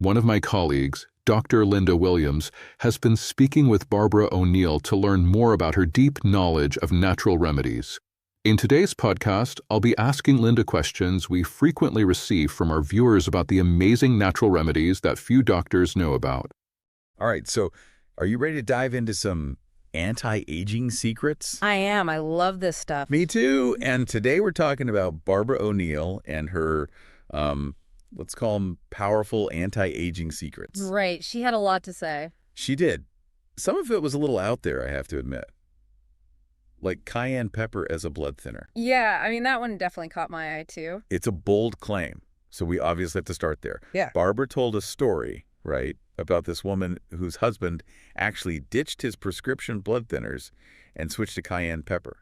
one of my colleagues, Dr. Linda Williams, has been speaking with Barbara ONeill to learn more about her deep knowledge of natural remedies. In today's podcast, I'll be asking Linda questions we frequently receive from our viewers about the amazing natural remedies that few doctors know about. All right, so are you ready to dive into some anti-aging secrets? I am. I love this stuff. Me too. And today we're talking about Barbara ONeill and her, let's call them powerful anti-aging secrets. Right. She had a lot to say. She did. Some of it was a little out there, I have to admit. Like cayenne pepper as a blood thinner. Yeah, I mean, that one definitely caught my eye, too. It's a bold claim, so we obviously have to start there. Yeah. Barbara told a story, right, about this woman whose husband actually ditched his prescription blood thinners and switched to cayenne pepper.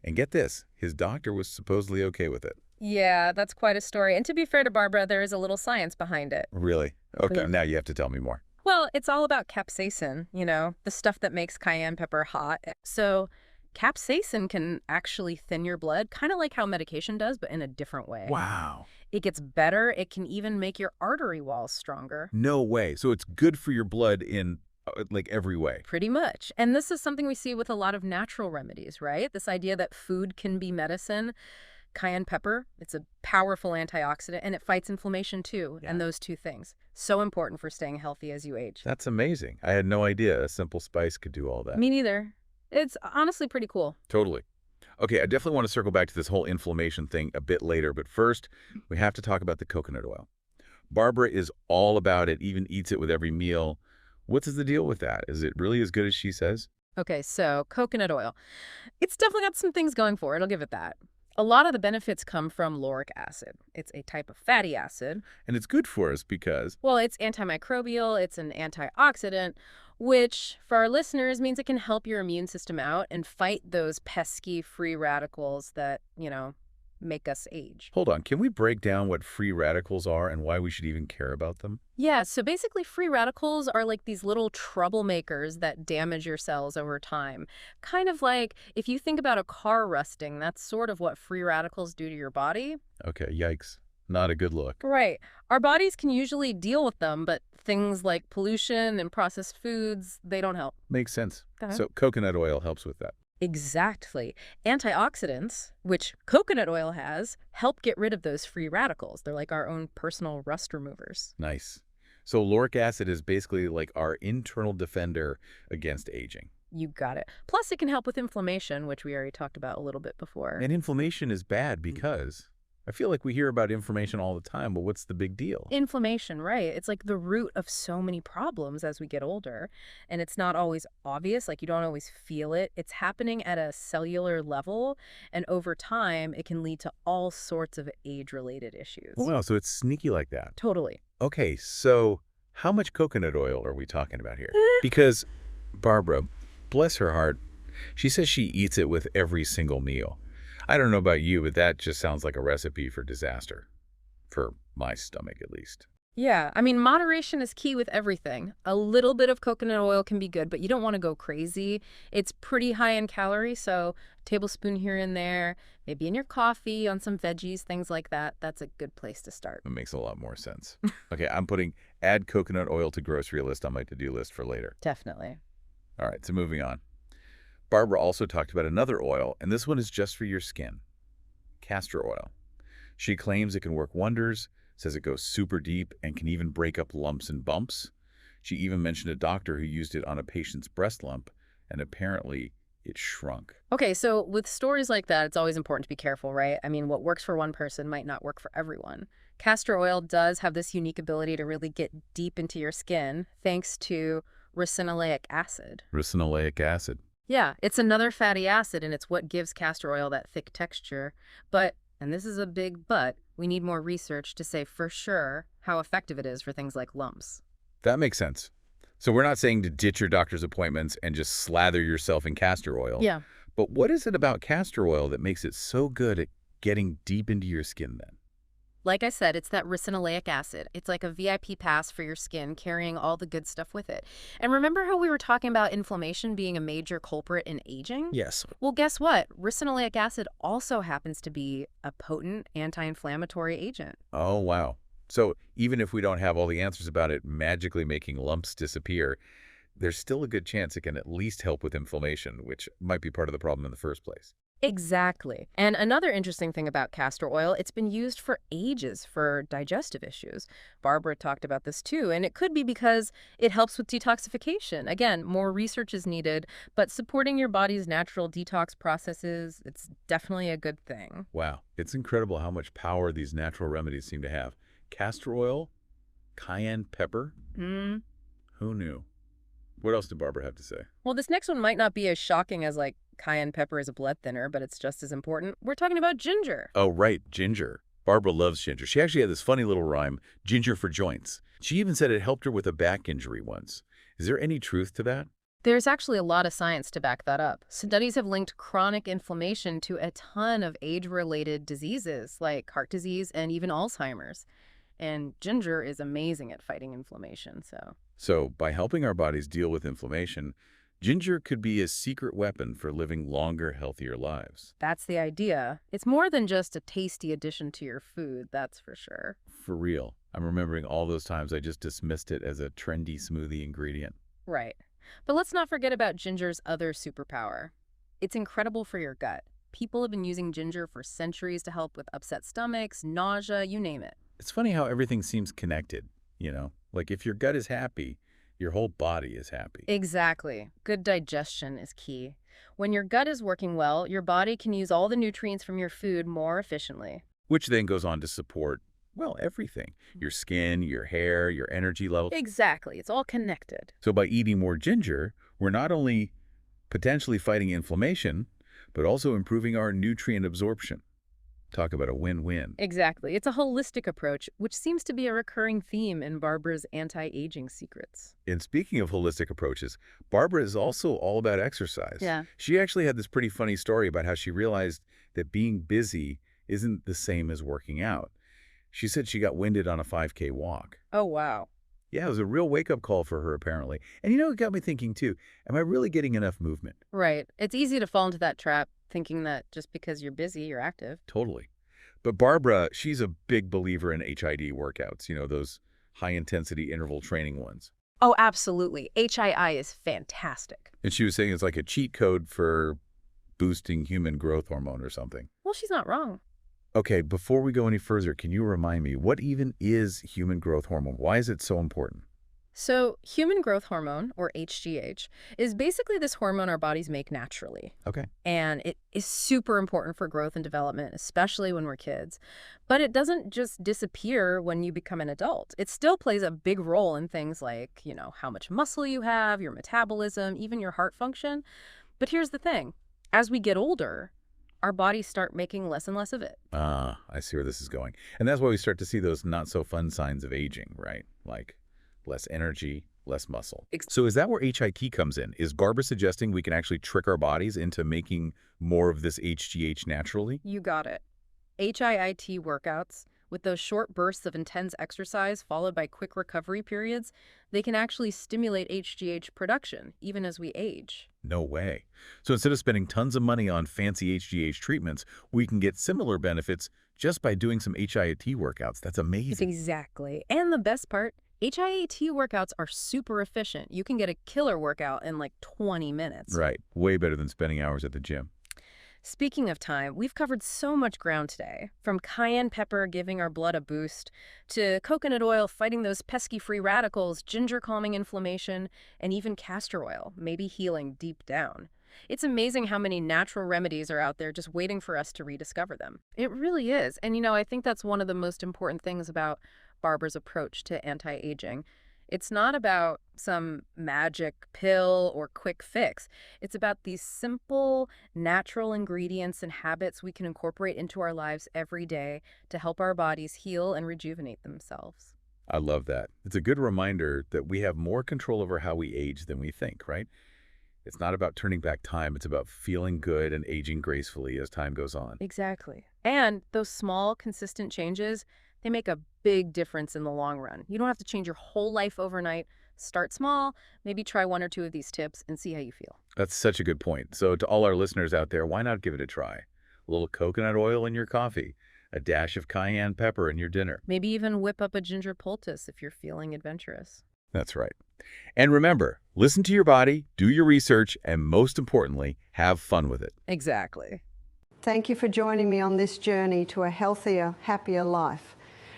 And get this, his doctor was supposedly okay with it. Yeah, that's quite a story. And to be fair to Barbara, there is a little science behind it. Really? Okay, Yeah. now you have to tell me more. Well, it's all about capsaicin, the stuff that makes cayenne pepper hot. So capsaicin can actually thin your blood, kind of like how medication does, but in a different way. Wow. It gets better. It can even make your artery walls stronger. No way. So it's good for your blood in, like, every way. Pretty much. And this is something we see with a lot of natural remedies, right? This idea that food can be medicine. Cayenne pepper, it's a powerful antioxidant, and it fights inflammation too. Yeah. And those two things, so important for staying healthy as you age. That's amazing. I had no idea a simple spice could do all that. Me neither. It's honestly pretty cool. Totally. Okay, I definitely want to circle back to this whole inflammation thing a bit later, but first, we have to talk about the coconut oil. Barbara is all about it, even eats it with every meal. What's the deal with that? Is it really as good as she says? Okay, so coconut oil. It's definitely got some things going for it, I'll give it that. A lot of the benefits come from lauric acid. It's a type of fatty acid. And it's good for us because... Well, it's antimicrobial, it's an antioxidant, which for our listeners means it can help your immune system out and fight those pesky free radicals that, make us age. Hold on, can we break down what free radicals are and why we should even care about them? Yeah, so basically free radicals are like these little troublemakers that damage your cells over time. Kind of like if you think about a car rusting, that's sort of what free radicals do to your body. Okay, yikes. Not a good look. Right. Our bodies can usually deal with them, but things like pollution and processed foods, they don't help. Makes sense. Uh-huh. So coconut oil helps with that. Exactly. Antioxidants, which coconut oil has, help get rid of those free radicals. They're like our own personal rust removers. Nice. So lauric acid is basically like our internal defender against aging. You got it. Plus, it can help with inflammation, which we already talked about a little bit before. And inflammation is bad because I feel like we hear about inflammation all the time, but what's the big deal? Inflammation, right. It's like the root of so many problems as we get older. And it's not always obvious, like you don't always feel it. It's happening at a cellular level. And over time, it can lead to all sorts of age-related issues. Wow, so it's sneaky like that. Totally. Okay, so how much coconut oil are we talking about here? Because Barbara, bless her heart, she says she eats it with every single meal. I don't know about you, but that just sounds like a recipe for disaster. For my stomach, at least. Yeah, I mean, moderation is key with everything. A little bit of coconut oil can be good, but you don't want to go crazy. It's pretty high in calories, so a tablespoon here and there, maybe in your coffee, on some veggies, things like that. That's a good place to start. That makes a lot more sense. Okay, I'm putting add coconut oil to grocery list on my to-do list for later. Definitely. All right, so moving on. Barbara also talked about another oil, and this one is just for your skin. Castor oil. She claims it can work wonders, says it goes super deep, and can even break up lumps and bumps. She even mentioned a doctor who used it on a patient's breast lump, and apparently it shrunk. Okay, so with stories like that, it's always important to be careful, right? I mean, what works for one person might not work for everyone. Castor oil does have this unique ability to really get deep into your skin, thanks to ricinoleic acid. Ricinoleic acid. Yeah, it's another fatty acid, and it's what gives castor oil that thick texture. But, and this is a big but, we need more research to say for sure how effective it is for things like lumps. That makes sense. So we're not saying to ditch your doctor's appointments and just slather yourself in castor oil. Yeah. But what is it about castor oil that makes it so good at getting deep into your skin then? Like I said, it's that ricinoleic acid. It's like a VIP pass for your skin, carrying all the good stuff with it. And remember how we were talking about inflammation being a major culprit in aging? Yes. Well, guess what? Ricinoleic acid also happens to be a potent anti-inflammatory agent. Oh, wow. So even if we don't have all the answers about it magically making lumps disappear, there's still a good chance it can at least help with inflammation, which might be part of the problem in the first place. Exactly. And another interesting thing about castor oil, it's been used for ages for digestive issues. Barbara talked about this too, and it could be because it helps with detoxification. Again, more research is needed, but supporting your body's natural detox processes, it's definitely a good thing. Wow, it's incredible how much power these natural remedies seem to have. Castor oil, cayenne pepper, Mm. who knew? What else did Barbara have to say? Well, this next one might not be as shocking as like cayenne pepper is a blood thinner, but it's just as important. We're talking about ginger. Oh, right, ginger. Barbara loves ginger. She actually had this funny little rhyme, ginger for joints. She even said it helped her with a back injury once. Is there any truth to that? There's actually a lot of science to back that up. Studies have linked chronic inflammation to a ton of age-related diseases like heart disease and even Alzheimer's. And ginger is amazing at fighting inflammation, so. So, by helping our bodies deal with inflammation, ginger could be a secret weapon for living longer, healthier lives. That's the idea. It's more than just a tasty addition to your food, that's for sure. For real. I'm remembering all those times I just dismissed it as a trendy smoothie ingredient. Right. But let's not forget about ginger's other superpower. It's incredible for your gut. People have been using ginger for centuries to help with upset stomachs, nausea, you name it. It's funny how everything seems connected, you know? Like if your gut is happy, your whole body is happy. Exactly. Good digestion is key. When your gut is working well, your body can use all the nutrients from your food more efficiently. Which then goes on to support, well, everything. Your skin, your hair, your energy levels. Exactly. It's all connected. So by eating more ginger, we're not only potentially fighting inflammation, but also improving our nutrient absorption. Talk about a win-win. Exactly. It's a holistic approach, which seems to be a recurring theme in Barbara's anti-aging secrets. And speaking of holistic approaches, Barbara is also all about exercise. Yeah. She actually had this pretty funny story about how she realized that being busy isn't the same as working out. She said she got winded on a 5K walk. Oh, wow. Yeah, it was a real wake-up call for her, apparently. And you know, it got me thinking, too, am I really getting enough movement? Right. It's easy to fall into that trap, thinking that just because you're busy, you're active. Totally. But Barbara, she's a big believer in HIIT workouts, you know, those high-intensity interval training ones. Oh, absolutely. HII is fantastic. And she was saying it's like a cheat code for boosting human growth hormone or something. Well, she's not wrong. Okay, before we go any further, can you remind me, what even is human growth hormone? Why is it so important? So, human growth hormone, or HGH, is basically this hormone our bodies make naturally. Okay. And it is super important for growth and development, especially when we're kids. But it doesn't just disappear when you become an adult. It still plays a big role in things like, you know, how much muscle you have, your metabolism, even your heart function. But here's the thing. As we get older, our bodies start making less and less of it. Ah, I see where this is going. And that's why we start to see those not-so-fun signs of aging, right? Like less energy, less muscle. So is that where HIT comes in? Is Barbara suggesting we can actually trick our bodies into making more of this HGH naturally? You got it. HIIT workouts, with those short bursts of intense exercise followed by quick recovery periods, they can actually stimulate HGH production, even as we age. No way. So instead of spending tons of money on fancy HGH treatments, we can get similar benefits just by doing some HIIT workouts. That's amazing. Exactly. And the best part, HIIT workouts are super efficient. You can get a killer workout in like 20 minutes. Right. Way better than spending hours at the gym. Speaking of time, we've covered so much ground today, from cayenne pepper giving our blood a boost, to coconut oil fighting those pesky free radicals, ginger calming inflammation, and even castor oil, maybe healing deep down. It's amazing how many natural remedies are out there just waiting for us to rediscover them. It really is. And you know, I think that's one of the most important things about Barbara's approach to anti-aging. It's not about some magic pill or quick fix. It's about these simple, natural ingredients and habits we can incorporate into our lives every day to help our bodies heal and rejuvenate themselves. I love that. It's a good reminder that we have more control over how we age than we think, right? It's not about turning back time. It's about feeling good and aging gracefully as time goes on. Exactly. And those small, consistent changes, they make a big difference in the long run. You don't have to change your whole life overnight. Start small, maybe try one or two of these tips and see how you feel. That's such a good point. So to all our listeners out there, why not give it a try? A little coconut oil in your coffee, a dash of cayenne pepper in your dinner. Maybe even whip up a ginger poultice if you're feeling adventurous. That's right. And remember, listen to your body, do your research, and most importantly, have fun with it. Exactly. Thank you for joining me on this journey to a healthier, happier life.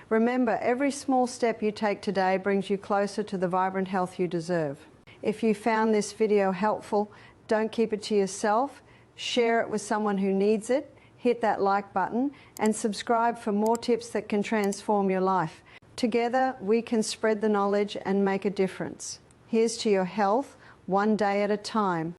Remember, every small step you take today brings you closer to the vibrant health you deserve. If you found this video helpful, don't keep it to yourself. Share it with someone who needs it. Hit that like button and subscribe for more tips that can transform your life. Together, we can spread the knowledge and make a difference. Here's to your health, one day at a time.